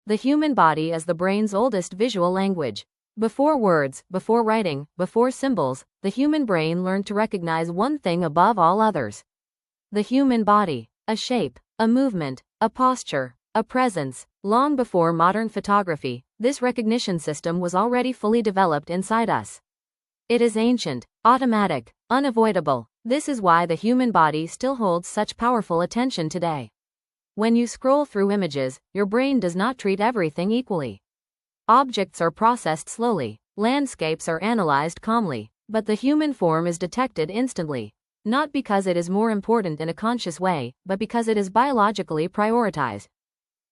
The human body is the brain's oldest visual language. Before words, before writing, before symbols, the human brain learned to recognize one thing above all others. The human body. A shape, a movement, a posture, a presence. Long before modern photography, this recognition system was already fully developed inside us. It is ancient, automatic, unavoidable. This is why the human body still holds such powerful attention today. When you scroll through images, your brain does not treat everything equally. Objects are processed slowly, landscapes are analyzed calmly, but the human form is detected instantly. Not because it is more important in a conscious way, but because it is biologically prioritized.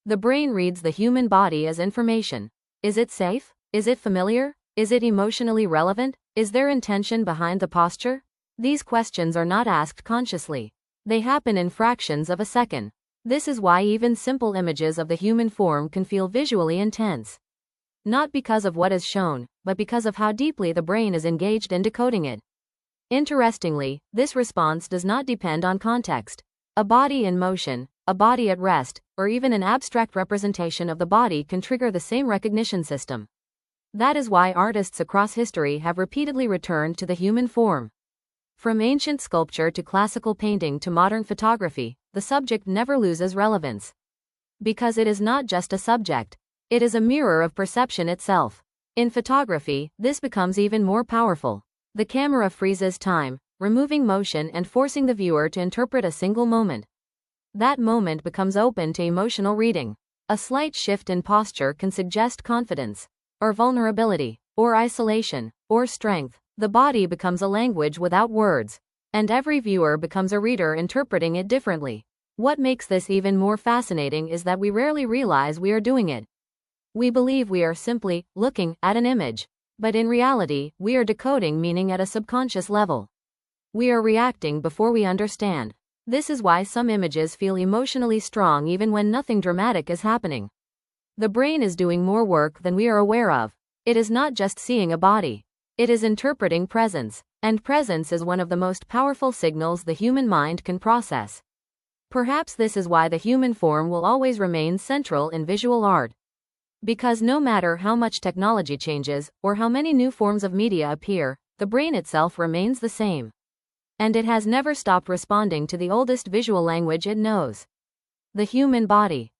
The brain reads the human body as information. Is it safe? Is it familiar? Is it emotionally relevant? Is there intention behind the posture? These questions are not asked consciously. They happen in fractions of a second. This is why even simple images of the human form can feel visually intense. Not because of what is shown, but because of how deeply the brain is engaged in decoding it. Interestingly, this response does not depend on context. A body in motion, a body at rest, or even an abstract representation of the body can trigger the same recognition system. That is why artists across history have repeatedly returned to the human form. From ancient sculpture to classical painting to modern photography, the subject never loses relevance. Because it is not just a subject, it is a mirror of perception itself. In photography, this becomes even more powerful. The camera freezes time, removing motion and forcing the viewer to interpret a single moment. That moment becomes open to emotional reading. A slight shift in posture can suggest confidence, or vulnerability, or isolation, or strength. The body becomes a language without words, and every viewer becomes a reader interpreting it differently. What makes this even more fascinating is that we rarely realize we are doing it. We believe we are simply looking at an image. But in reality, we are decoding meaning at a subconscious level. We are reacting before we understand. This is why some images feel emotionally strong even when nothing dramatic is happening. The brain is doing more work than we are aware of. It is not just seeing a body. It is interpreting presence, and presence is one of the most powerful signals the human mind can process. Perhaps this is why the human form will always remain central in visual art. Because no matter how much technology changes, or how many new forms of media appear, the brain itself remains the same. And it has never stopped responding to the oldest visual language it knows. The human body.